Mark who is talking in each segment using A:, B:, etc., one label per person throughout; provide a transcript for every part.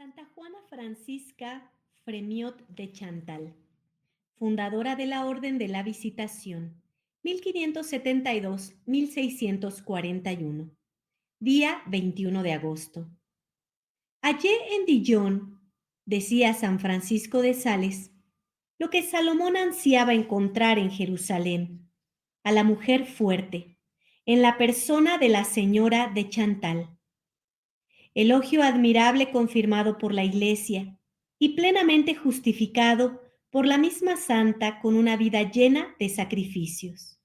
A: Santa Juana Francisca Fremiot de Chantal, fundadora de la Orden de la Visitación, 1572-1641, día 21 de agosto. Hallé en Dijon, decía San Francisco de Sales, lo que Salomón ansiaba encontrar en Jerusalén, a la mujer fuerte, en la persona de la señora de Chantal. Elogio admirable confirmado por la Iglesia y plenamente justificado por la misma santa con una vida llena de sacrificios.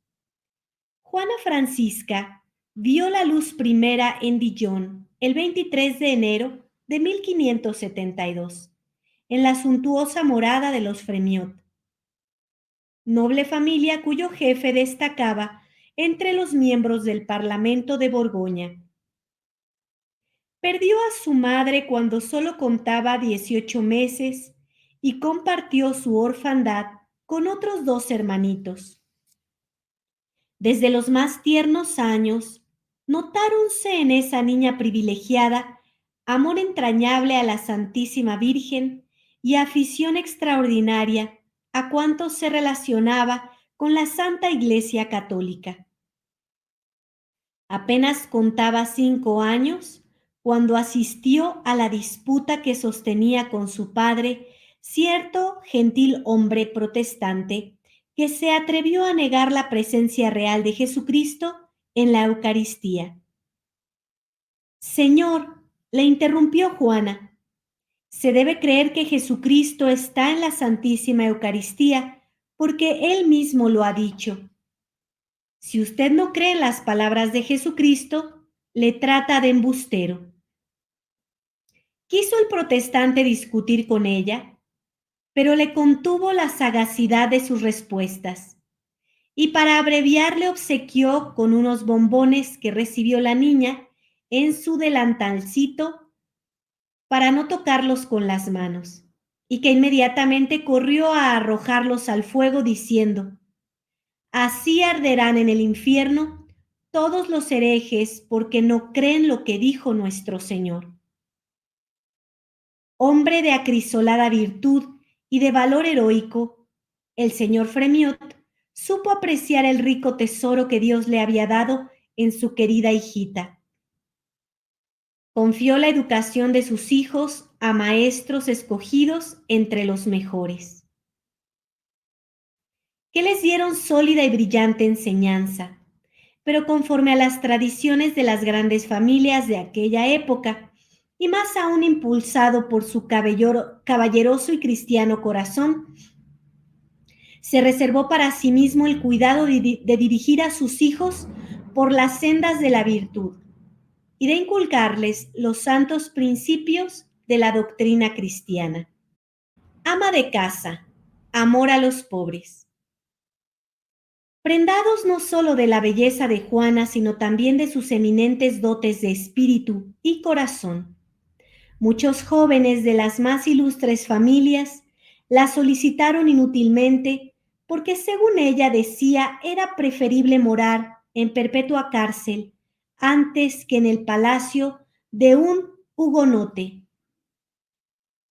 A: Juana Francisca vio la luz primera en Dijon el 23 de enero de 1572, en la suntuosa morada de los Fremiot, noble familia cuyo jefe destacaba entre los miembros del Parlamento de Borgoña. Perdió a su madre cuando solo contaba 18 meses y compartió su orfandad con otros dos hermanitos. Desde los más tiernos años, notáronse en esa niña privilegiada amor entrañable a la Santísima Virgen y afición extraordinaria a cuanto se relacionaba con la Santa Iglesia Católica. Apenas contaba 5 años cuando asistió a la disputa que sostenía con su padre cierto gentil hombre protestante que se atrevió a negar la presencia real de Jesucristo en la Eucaristía. Señor, le interrumpió Juana, se debe creer que Jesucristo está en la Santísima Eucaristía porque Él mismo lo ha dicho. Si usted no cree en las palabras de Jesucristo, le trata de embustero. Quiso el protestante discutir con ella, pero le contuvo la sagacidad de sus respuestas, y para abreviar le obsequió con unos bombones que recibió la niña en su delantalcito para no tocarlos con las manos, y que inmediatamente corrió a arrojarlos al fuego diciendo: así arderán en el infierno todos los herejes porque no creen lo que dijo nuestro Señor. Hombre de acrisolada virtud y de valor heroico, el señor Fremiot supo apreciar el rico tesoro que Dios le había dado en su querida hijita. Confió la educación de sus hijos a maestros escogidos entre los mejores, que les dieron sólida y brillante enseñanza, pero conforme a las tradiciones de las grandes familias de aquella época, y más aún impulsado por su caballeroso y cristiano corazón, se reservó para sí mismo el cuidado de dirigir a sus hijos por las sendas de la virtud y de inculcarles los santos principios de la doctrina cristiana. Ama de casa, amor a los pobres. Prendados no solo de la belleza de Juana, sino también de sus eminentes dotes de espíritu y corazón, muchos jóvenes de las más ilustres familias la solicitaron inútilmente porque, según ella decía, era preferible morar en perpetua cárcel antes que en el palacio de un hugonote.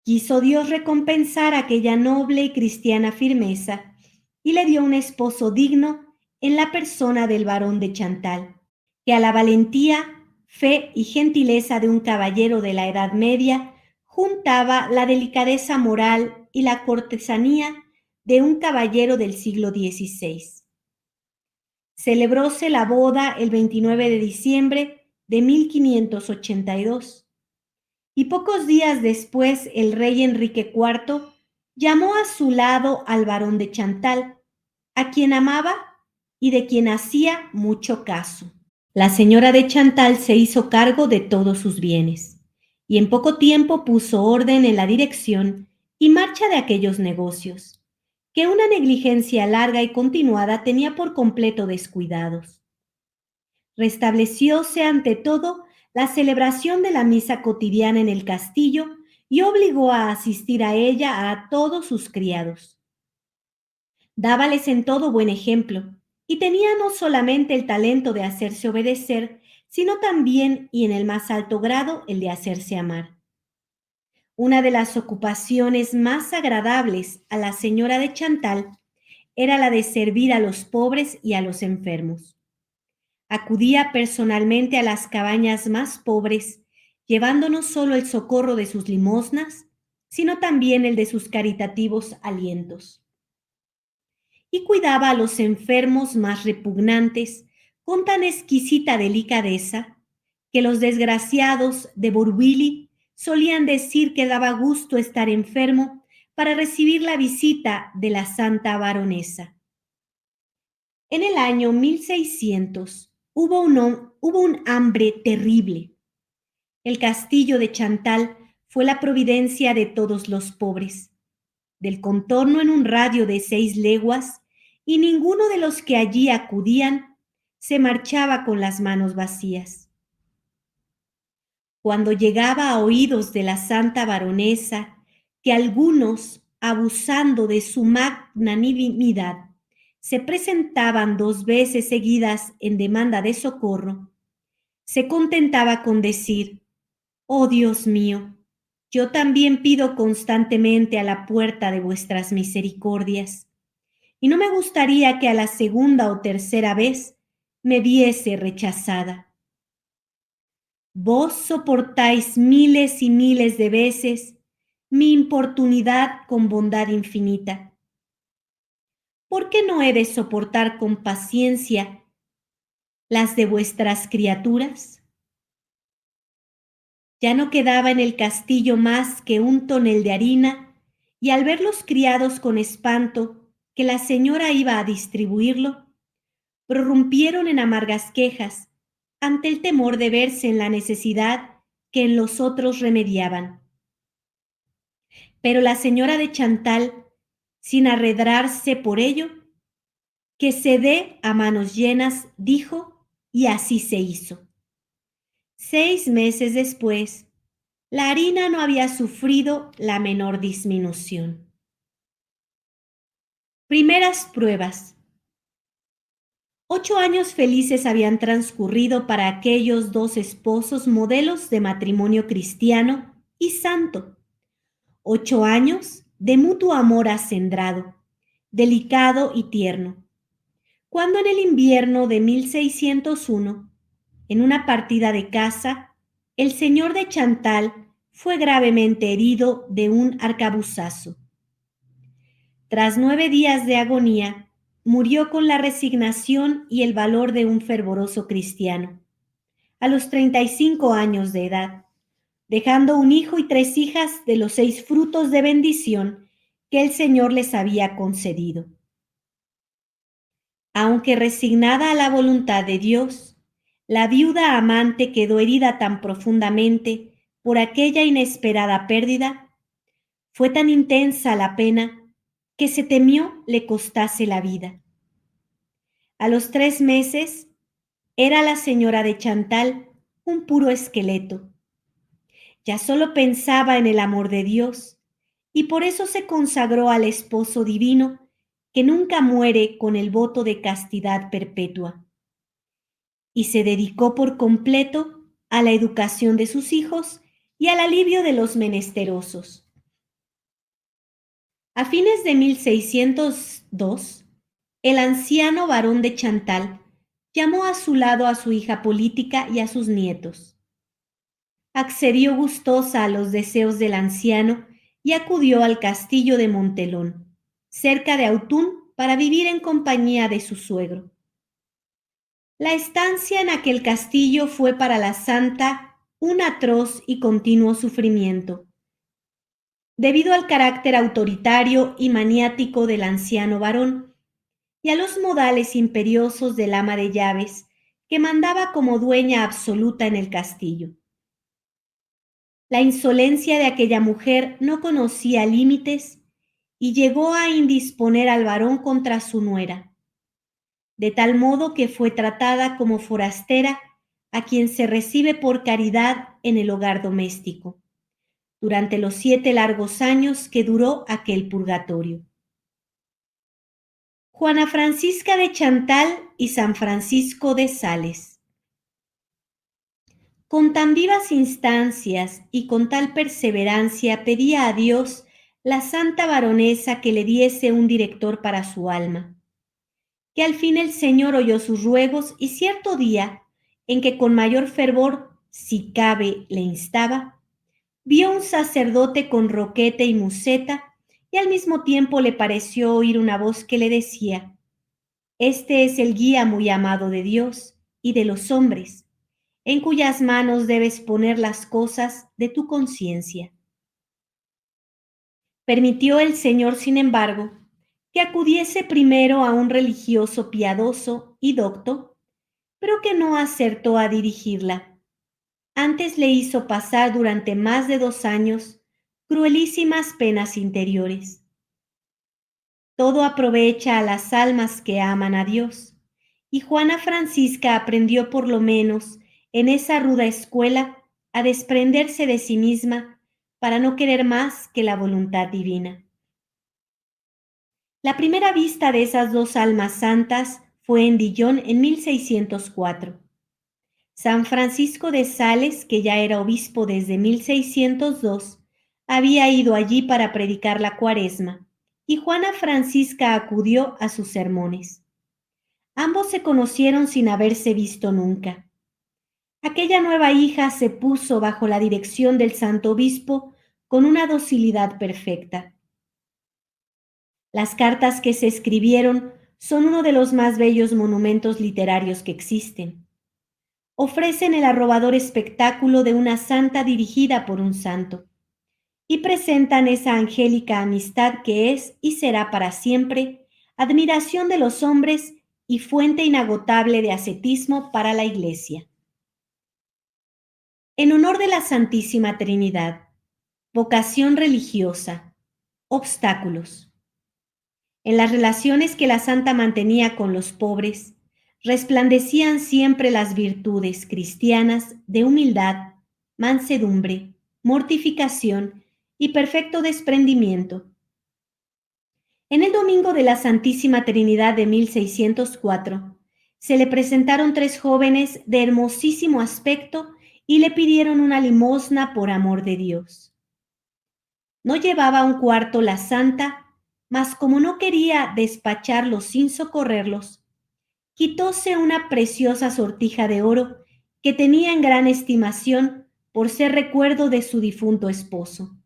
A: Quiso Dios recompensar aquella noble y cristiana firmeza y le dio un esposo digno en la persona del barón de Chantal, que a la valentía, fe y gentileza de un caballero de la Edad Media juntaba la delicadeza moral y la cortesanía de un caballero del siglo XVI. Celebróse la boda el 29 de diciembre de 1582 y pocos días después el rey Enrique IV llamó a su lado al barón de Chantal, a quien amaba y de quien hacía mucho caso. La señora de Chantal se hizo cargo de todos sus bienes y en poco tiempo puso orden en la dirección y marcha de aquellos negocios, que una negligencia larga y continuada tenía por completo descuidados. Restablecióse ante todo la celebración de la misa cotidiana en el castillo y obligó a asistir a ella a todos sus criados. Dábales en todo buen ejemplo y tenía no solamente el talento de hacerse obedecer, sino también y en el más alto grado el de hacerse amar. Una de las ocupaciones más agradables a la señora de Chantal era la de servir a los pobres y a los enfermos. Acudía personalmente a las cabañas más pobres, llevando no solo el socorro de sus limosnas, sino también el de sus caritativos alientos. Y cuidaba a los enfermos más repugnantes con tan exquisita delicadeza que los desgraciados de Bourvilly solían decir que daba gusto estar enfermo para recibir la visita de la santa baronesa. En el año 1600 hubo un hambre terrible. El castillo de Chantal fue la providencia de todos los pobres, del contorno en un radio de 6 leguas, y ninguno de los que allí acudían se marchaba con las manos vacías. Cuando llegaba a oídos de la santa baronesa que algunos, abusando de su magnanimidad, se presentaban 2 veces seguidas en demanda de socorro, se contentaba con decir: «Oh Dios mío, yo también pido constantemente a la puerta de vuestras misericordias, y no me gustaría que a la segunda o tercera vez me viese rechazada. Vos soportáis miles y miles de veces mi importunidad con bondad infinita. ¿Por qué no he de soportar con paciencia las de vuestras criaturas?» Ya no quedaba en el castillo más que un tonel de harina, y al ver los criados con espanto que la señora iba a distribuirlo, prorrumpieron en amargas quejas ante el temor de verse en la necesidad que en los otros remediaban. Pero la señora de Chantal, sin arredrarse por ello, que se dé a manos llenas, dijo, y así se hizo. 6 meses después, la harina no había sufrido la menor disminución. Primeras pruebas. 8 años felices habían transcurrido para aquellos 2 esposos modelos de matrimonio cristiano y santo. 8 años de mutuo amor acendrado, delicado y tierno. Cuando en el invierno de 1601, en una partida de caza, el señor de Chantal fue gravemente herido de un arcabuzazo. Tras 9 días de agonía, murió con la resignación y el valor de un fervoroso cristiano, a los 35 años de edad, dejando un hijo y 3 hijas de los 6 frutos de bendición que el Señor les había concedido. Aunque resignada a la voluntad de Dios, la viuda amante quedó herida tan profundamente por aquella inesperada pérdida, fue tan intensa la pena que se temió le costase la vida. A los 3 meses era la señora de Chantal un puro esqueleto. Ya solo pensaba en el amor de Dios, y por eso se consagró al esposo divino que nunca muere con el voto de castidad perpetua, y se dedicó por completo a la educación de sus hijos y al alivio de los menesterosos. A fines de 1602, el anciano barón de Chantal llamó a su lado a su hija política y a sus nietos. Accedió gustosa a los deseos del anciano y acudió al castillo de Montelón, cerca de Autun, para vivir en compañía de su suegro. La estancia en aquel castillo fue para la santa un atroz y continuo sufrimiento, debido al carácter autoritario y maniático del anciano varón y a los modales imperiosos del ama de llaves, que mandaba como dueña absoluta en el castillo. La insolencia de aquella mujer no conocía límites y llegó a indisponer al varón contra su nuera, de tal modo que fue tratada como forastera a quien se recibe por caridad en el hogar doméstico, durante los 7 largos años que duró aquel purgatorio. Juana Francisca de Chantal y San Francisco de Sales. Con tan vivas instancias y con tal perseverancia pedía a Dios la santa baronesa que le diese un director para su alma, que al fin el Señor oyó sus ruegos y cierto día, en que con mayor fervor, si cabe, le instaba, vio un sacerdote con roquete y museta y al mismo tiempo le pareció oír una voz que le decía: Este es el guía muy amado de Dios y de los hombres, en cuyas manos debes poner las cosas de tu conciencia. Permitió el Señor, sin embargo, que acudiese primero a un religioso piadoso y docto, pero que no acertó a dirigirla. Antes le hizo pasar durante más de 2 años cruelísimas penas interiores. Todo aprovecha a las almas que aman a Dios, y Juana Francisca aprendió por lo menos en esa ruda escuela a desprenderse de sí misma para no querer más que la voluntad divina. La primera vista de esas dos almas santas fue en Dijon en 1604. San Francisco de Sales, que ya era obispo desde 1602, había ido allí para predicar la Cuaresma, y Juana Francisca acudió a sus sermones. Ambos se conocieron sin haberse visto nunca. Aquella nueva hija se puso bajo la dirección del santo obispo con una docilidad perfecta. Las cartas que se escribieron son uno de los más bellos monumentos literarios que existen. Ofrecen el arrobador espectáculo de una santa dirigida por un santo, y presentan esa angélica amistad que es y será para siempre admiración de los hombres y fuente inagotable de ascetismo para la Iglesia. En honor de la Santísima Trinidad, vocación religiosa, obstáculos. En las relaciones que la santa mantenía con los pobres, resplandecían siempre las virtudes cristianas de humildad, mansedumbre, mortificación y perfecto desprendimiento. En el Domingo de la Santísima Trinidad de 1604, se le presentaron 3 jóvenes de hermosísimo aspecto y le pidieron una limosna por amor de Dios. No llevaba un cuarto la santa, mas como no quería despacharlos sin socorrerlos, quitóse una preciosa sortija de oro que tenía en gran estimación por ser recuerdo de su difunto esposo,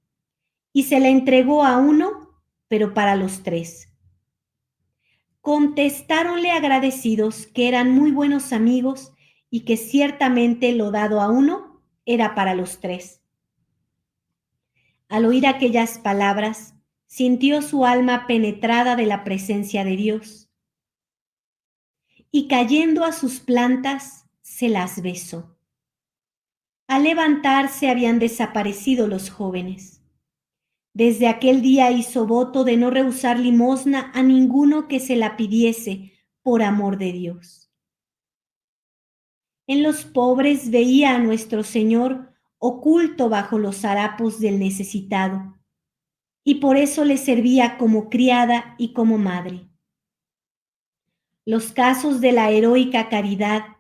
A: y se la entregó a uno, pero para los 3. Contestáronle agradecidos que eran muy buenos amigos y que ciertamente lo dado a uno era para los 3. Al oír aquellas palabras, sintió su alma penetrada de la presencia de Dios, y cayendo a sus plantas, se las besó. Al levantarse habían desaparecido los jóvenes. Desde aquel día hizo voto de no rehusar limosna a ninguno que se la pidiese por amor de Dios. En los pobres veía a nuestro Señor oculto bajo los harapos del necesitado, y por eso le servía como criada y como madre. Los casos de la heroica caridad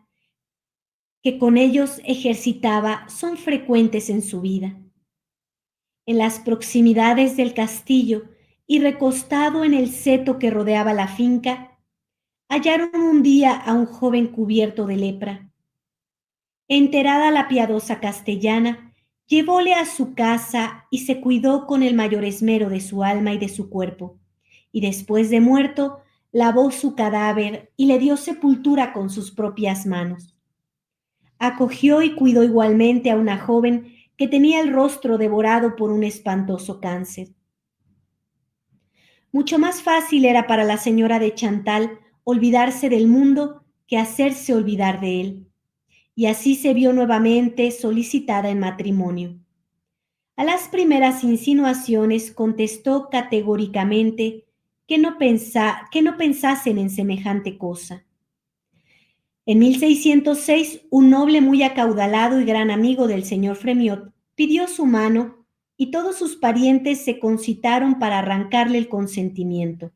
A: que con ellos ejercitaba son frecuentes en su vida. En las proximidades del castillo y recostado en el seto que rodeaba la finca, hallaron un día a un joven cubierto de lepra. Enterada la piadosa castellana, llevóle a su casa y se cuidó con el mayor esmero de su alma y de su cuerpo, y después de muerto, lavó su cadáver y le dio sepultura con sus propias manos. Acogió y cuidó igualmente a una joven que tenía el rostro devorado por un espantoso cáncer. Mucho más fácil era para la señora de Chantal olvidarse del mundo que hacerse olvidar de él, y así se vio nuevamente solicitada en matrimonio. A las primeras insinuaciones contestó categóricamente que no pensasen en semejante cosa. En 1606, un noble muy acaudalado y gran amigo del señor Fremiot pidió su mano y todos sus parientes se concitaron para arrancarle el consentimiento.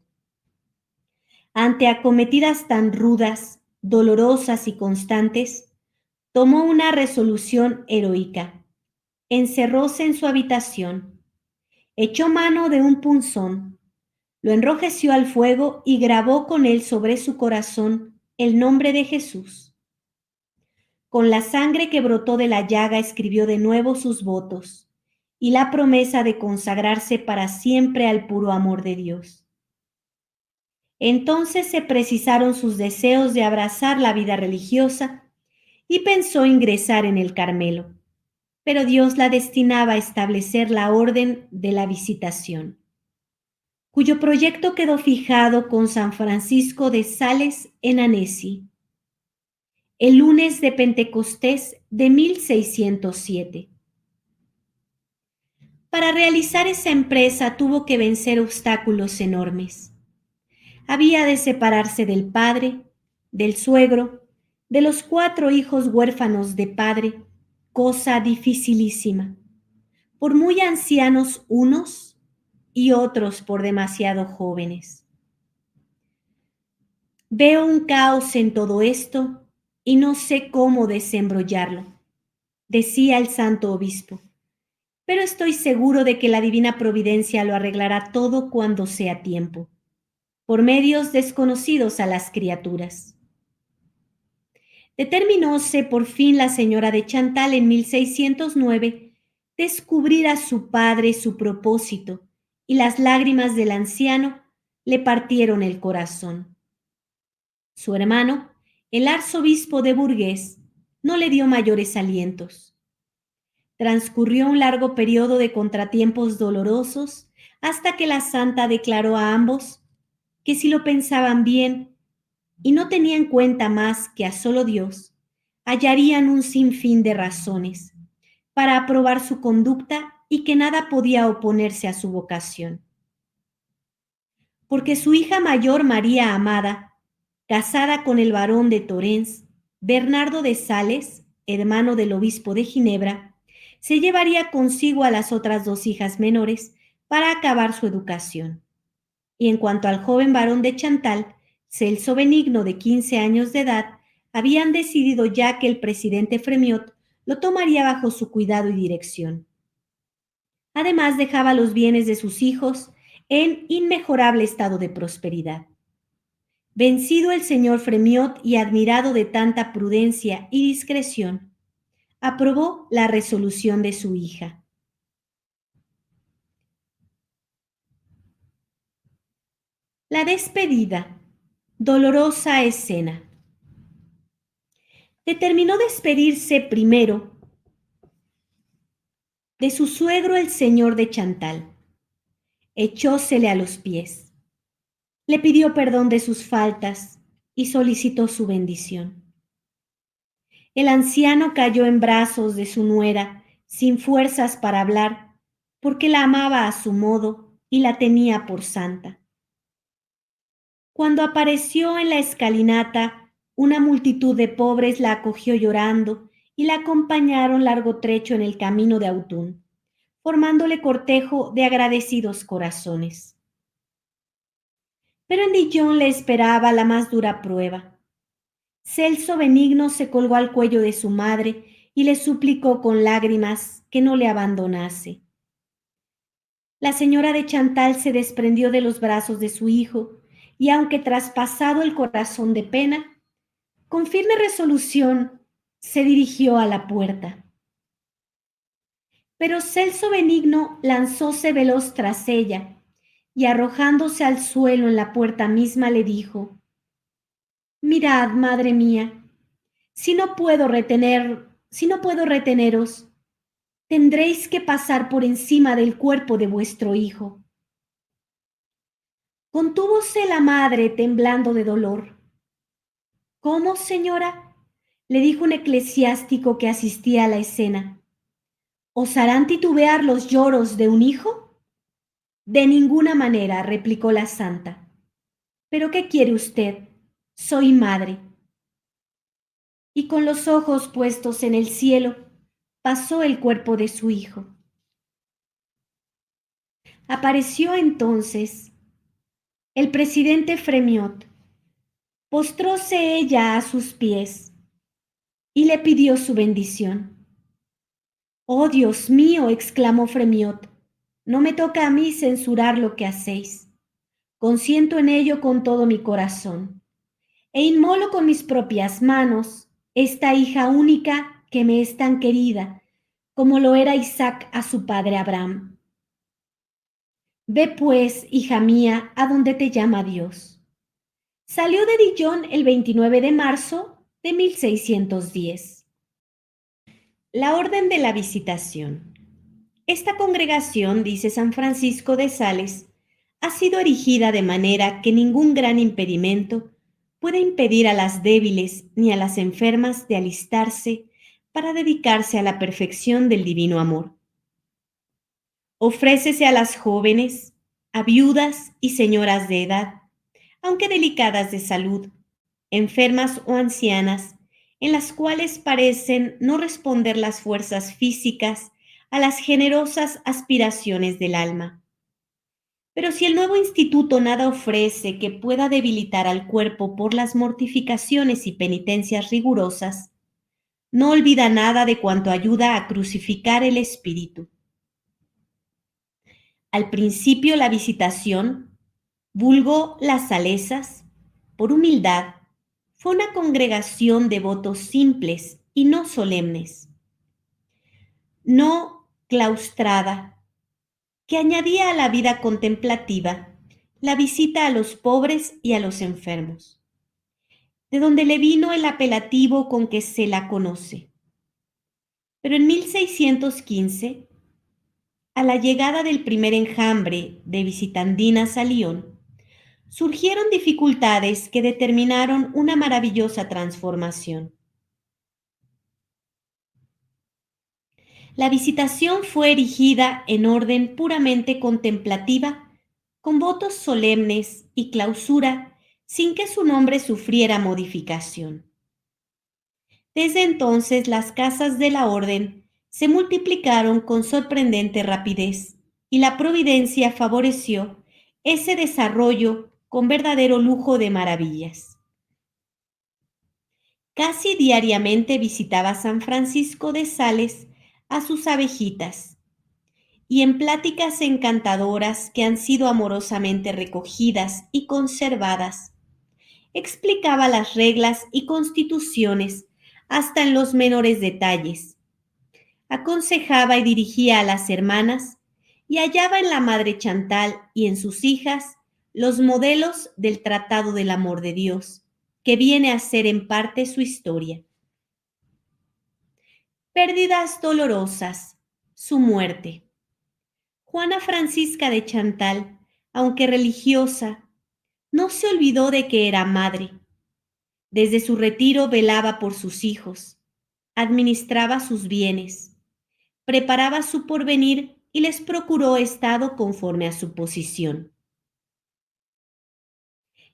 A: Ante acometidas tan rudas, dolorosas y constantes, tomó una resolución heroica. Encerróse en su habitación, echó mano de un punzón, lo enrojeció al fuego y grabó con él sobre su corazón el nombre de Jesús. Con la sangre que brotó de la llaga escribió de nuevo sus votos y la promesa de consagrarse para siempre al puro amor de Dios. Entonces se precisaron sus deseos de abrazar la vida religiosa y pensó ingresar en el Carmelo, pero Dios la destinaba a establecer la orden de la Visitación, cuyo proyecto quedó fijado con San Francisco de Sales en Annecy, el lunes de Pentecostés de 1607. Para realizar esa empresa tuvo que vencer obstáculos enormes. Había de separarse del padre, del suegro, de los 4 hijos huérfanos de padre, cosa dificilísima, por muy ancianos unos y otros por demasiado jóvenes. Veo un caos en todo esto y no sé cómo desembrollarlo, decía el santo obispo, pero estoy seguro de que la divina providencia lo arreglará todo cuando sea tiempo, por medios desconocidos a las criaturas. Determinóse por fin la señora de Chantal en 1609 descubrir a su padre su propósito, y las lágrimas del anciano le partieron el corazón. Su hermano, el arzobispo de Bourges, no le dio mayores alientos. Transcurrió un largo periodo de contratiempos dolorosos hasta que la santa declaró a ambos que si lo pensaban bien y no tenían en cuenta más que a solo Dios, hallarían un sinfín de razones para aprobar su conducta y que nada podía oponerse a su vocación. Porque su hija mayor, María Amada, casada con el barón de Torrens, Bernardo de Sales, hermano del obispo de Ginebra, se llevaría consigo a las otras 2 hijas menores para acabar su educación. Y en cuanto al joven varón de Chantal, Celso Benigno, de 15 años de edad, habían decidido ya que el presidente Fremiot lo tomaría bajo su cuidado y dirección. Además, dejaba los bienes de sus hijos en inmejorable estado de prosperidad. Vencido el señor Fremiot y admirado de tanta prudencia y discreción, aprobó la resolución de su hija. La despedida. Dolorosa escena. Determinó despedirse primero de su suegro el señor de Chantal. Echósele a los pies. Le pidió perdón de sus faltas y solicitó su bendición. El anciano cayó en brazos de su nuera, sin fuerzas para hablar, porque la amaba a su modo y la tenía por santa. Cuando apareció en la escalinata, una multitud de pobres la acogió llorando y la acompañaron largo trecho en el camino de Autun, formándole cortejo de agradecidos corazones. Pero en Dijon le esperaba la más dura prueba. Celso Benigno se colgó al cuello de su madre y le suplicó con lágrimas que no le abandonase. La señora de Chantal se desprendió de los brazos de su hijo y, aunque traspasado el corazón de pena, con firme resolución se dirigió a la puerta. Pero Celso Benigno lanzóse veloz tras ella y, arrojándose al suelo en la puerta misma, le dijo: «Mirad, madre mía, si no puedo reteneros, tendréis que pasar por encima del cuerpo de vuestro hijo». Contúvose la madre temblando de dolor. «¿Cómo, señora?», le dijo un eclesiástico que asistía a la escena. «¿Os harán titubear los lloros de un hijo?». «De ninguna manera», replicó la santa. «¿Pero qué quiere usted? Soy madre». Y con los ojos puestos en el cielo, pasó el cuerpo de su hijo. Apareció entonces el presidente Fremiot. Postróse ella a sus pies. y le pidió su bendición. «Oh, Dios mío», exclamó Fremiot, «no me toca a mí censurar lo que hacéis. Consiento en ello con todo mi corazón, e inmolo con mis propias manos esta hija única que me es tan querida, como lo era Isaac a su padre Abraham. Ve pues, hija mía, a donde te llama Dios». Salió de Dijon el 29 de marzo de 1610. La Orden de la Visitación. Esta congregación, dice San Francisco de Sales, ha sido erigida de manera que ningún gran impedimento puede impedir a las débiles ni a las enfermas de alistarse para dedicarse a la perfección del divino amor. Ofrécese a las jóvenes, a viudas y señoras de edad, aunque delicadas de salud, enfermas o ancianas, en las cuales parecen no responder las fuerzas físicas a las generosas aspiraciones del alma. Pero si el nuevo instituto nada ofrece que pueda debilitar al cuerpo por las mortificaciones y penitencias rigurosas, no olvida nada de cuanto ayuda a crucificar el espíritu. Al principio la Visitación, vulgo las Salesas, por humildad, fue una congregación de votos simples y no solemnes, no claustrada, que añadía a la vida contemplativa la visita a los pobres y a los enfermos, de donde le vino el apelativo con que se la conoce. Pero en 1615, a la llegada del primer enjambre de visitandinas a Lyon, surgieron dificultades que determinaron una maravillosa transformación. La Visitación fue erigida en orden puramente contemplativa, con votos solemnes y clausura, sin que su nombre sufriera modificación. Desde entonces las casas de la orden se multiplicaron con sorprendente rapidez y la providencia favoreció ese desarrollo con verdadero lujo de maravillas. Casi diariamente visitaba San Francisco de Sales a sus abejitas, y en pláticas encantadoras que han sido amorosamente recogidas y conservadas, explicaba las reglas y constituciones hasta en los menores detalles, aconsejaba y dirigía a las hermanas y hallaba en la Madre Chantal y en sus hijas los modelos del tratado del amor de Dios, que viene a ser en parte su historia. Pérdidas dolorosas, su muerte. Juana Francisca de Chantal, aunque religiosa, no se olvidó de que era madre. Desde su retiro velaba por sus hijos, administraba sus bienes, preparaba su porvenir y les procuró estado conforme a su posición.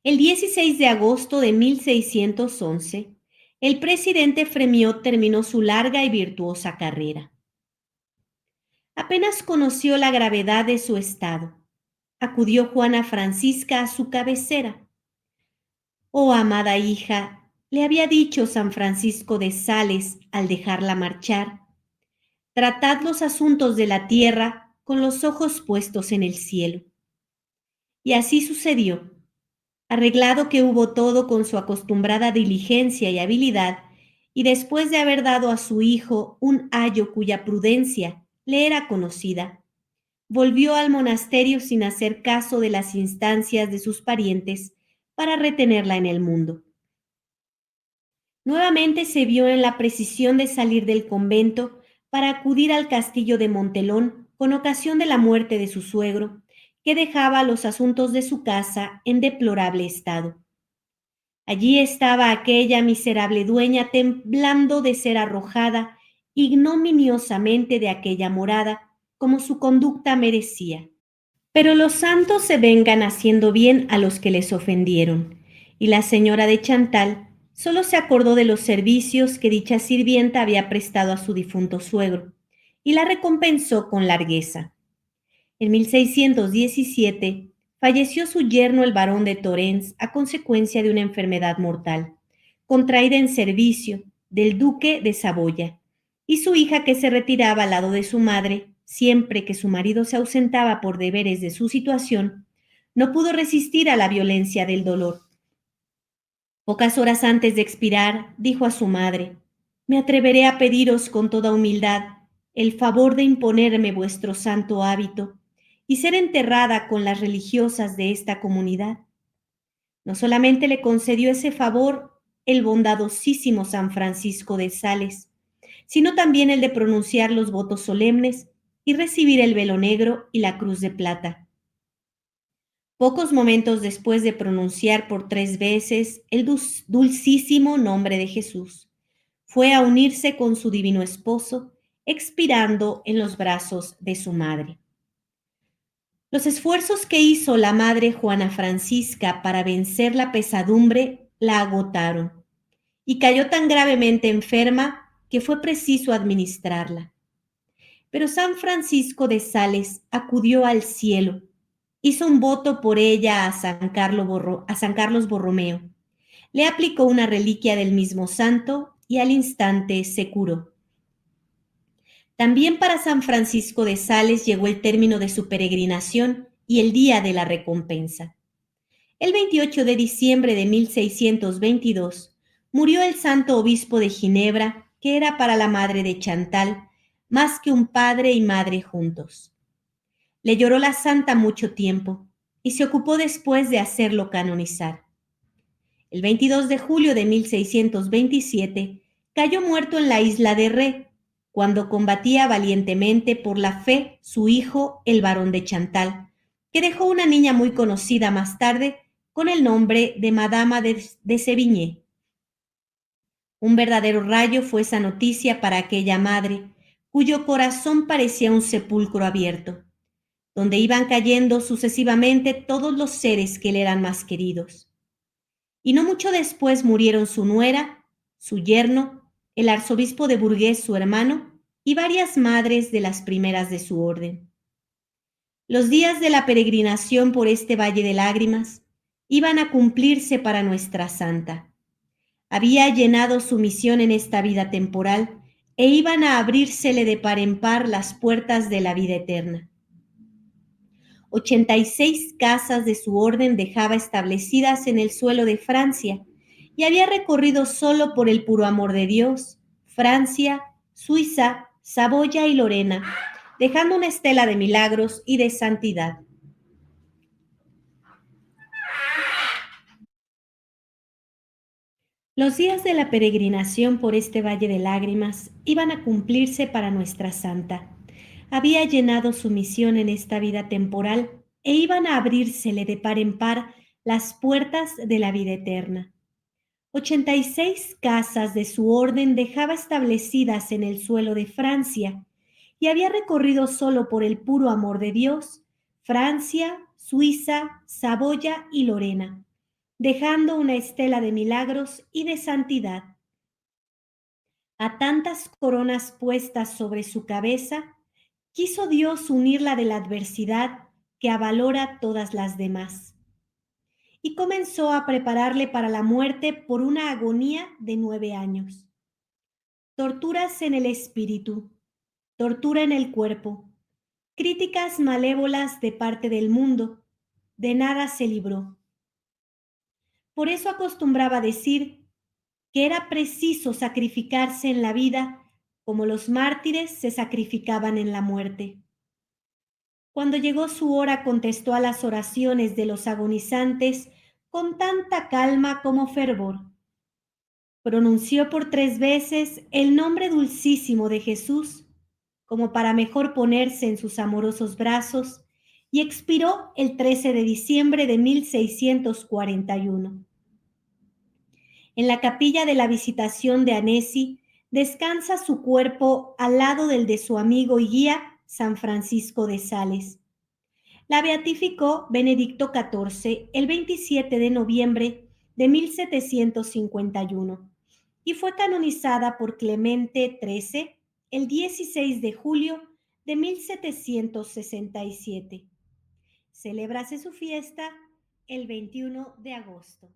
A: El 16 de agosto de 1611, el presidente Fremiot terminó su larga y virtuosa carrera. Apenas conoció la gravedad de su estado, acudió Juana Francisca a su cabecera. «Oh, amada hija», le había dicho San Francisco de Sales al dejarla marchar, «tratad los asuntos de la tierra con los ojos puestos en el cielo». Y así sucedió. Arreglado que hubo todo con su acostumbrada diligencia y habilidad, y después de haber dado a su hijo un ayo cuya prudencia le era conocida, volvió al monasterio sin hacer caso de las instancias de sus parientes para retenerla en el mundo. Nuevamente se vio en la precisión de salir del convento para acudir al castillo de Montelón con ocasión de la muerte de su suegro, que dejaba los asuntos de su casa en deplorable estado. Allí estaba aquella miserable dueña temblando de ser arrojada ignominiosamente de aquella morada, como su conducta merecía. Pero los santos se vengan haciendo bien a los que les ofendieron, y la señora de Chantal solo se acordó de los servicios que dicha sirvienta había prestado a su difunto suegro, y la recompensó con largueza. En 1617 falleció su yerno el barón de Torrens a consecuencia de una enfermedad mortal, contraída en servicio, del duque de Saboya, y su hija que se retiraba al lado de su madre siempre que su marido se ausentaba por deberes de su situación, no pudo resistir a la violencia del dolor. Pocas horas antes de expirar, dijo a su madre: «Me atreveré a pediros con toda humildad el favor de imponerme vuestro santo hábito y ser enterrada con las religiosas de esta comunidad». No solamente le concedió ese favor el bondadosísimo San Francisco de Sales, sino también el de pronunciar los votos solemnes y recibir el velo negro y la cruz de plata. Pocos momentos después de pronunciar por 3 veces el dulcísimo nombre de Jesús, fue a unirse con su divino esposo, expirando en los brazos de su madre. Los esfuerzos que hizo la madre Juana Francisca para vencer la pesadumbre la agotaron y cayó tan gravemente enferma que fue preciso administrarla. Pero San Francisco de Sales acudió al cielo, hizo un voto por ella a San Carlos Borromeo, le aplicó una reliquia del mismo santo y al instante se curó. También para San Francisco de Sales llegó el término de su peregrinación y el día de la recompensa. El 28 de diciembre de 1622 murió el santo obispo de Ginebra, que era para la madre de Chantal más que un padre y madre juntos. Le lloró la santa mucho tiempo y se ocupó después de hacerlo canonizar. El 22 de julio de 1627 cayó muerto en la isla de Ré, cuando combatía valientemente por la fe su hijo, el barón de Chantal, que dejó una niña muy conocida más tarde con el nombre de Madama de Sévigné. Un verdadero rayo fue esa noticia para aquella madre, cuyo corazón parecía un sepulcro abierto, donde iban cayendo sucesivamente todos los seres que le eran más queridos. Y no mucho después murieron su nuera, su yerno, el arzobispo de Bourges, su hermano, y varias madres de las primeras de su orden. Los días de la peregrinación por este valle de lágrimas iban a cumplirse para nuestra santa. Había llenado su misión en esta vida temporal e iban a abrírsele de par en par las puertas de la vida eterna. 86 casas de su orden dejaba establecidas en el suelo de Francia y había recorrido solo por el puro amor de Dios, Francia, Suiza, Saboya y Lorena, dejando una estela de milagros y de santidad. Los días de la peregrinación por este valle de lágrimas iban a cumplirse para nuestra santa. Había llenado su misión en esta vida temporal e iban a abrírsele de par en par las puertas de la vida eterna. 86 casas de su orden dejaba establecidas en el suelo de Francia y había recorrido solo por el puro amor de Dios, Francia, Suiza, Saboya y Lorena, dejando una estela de milagros y de santidad. A tantas coronas puestas sobre su cabeza, quiso Dios unirla de la adversidad que avalora todas las demás. Y comenzó a prepararle para la muerte por una agonía de 9 años. Torturas en el espíritu, tortura en el cuerpo, críticas malévolas de parte del mundo, de nada se libró. Por eso acostumbraba decir que era preciso sacrificarse en la vida como los mártires se sacrificaban en la muerte. Cuando llegó su hora contestó a las oraciones de los agonizantes con tanta calma como fervor. Pronunció por 3 veces el nombre dulcísimo de Jesús, como para mejor ponerse en sus amorosos brazos, y expiró el 13 de diciembre de 1641. En la capilla de la Visitación de Annecy descansa su cuerpo al lado del de su amigo y guía San Francisco de Sales. La beatificó Benedicto XIV el 27 de noviembre de 1751 y fue canonizada por Clemente XIII el 16 de julio de 1767. Celébrase su fiesta el 21 de agosto.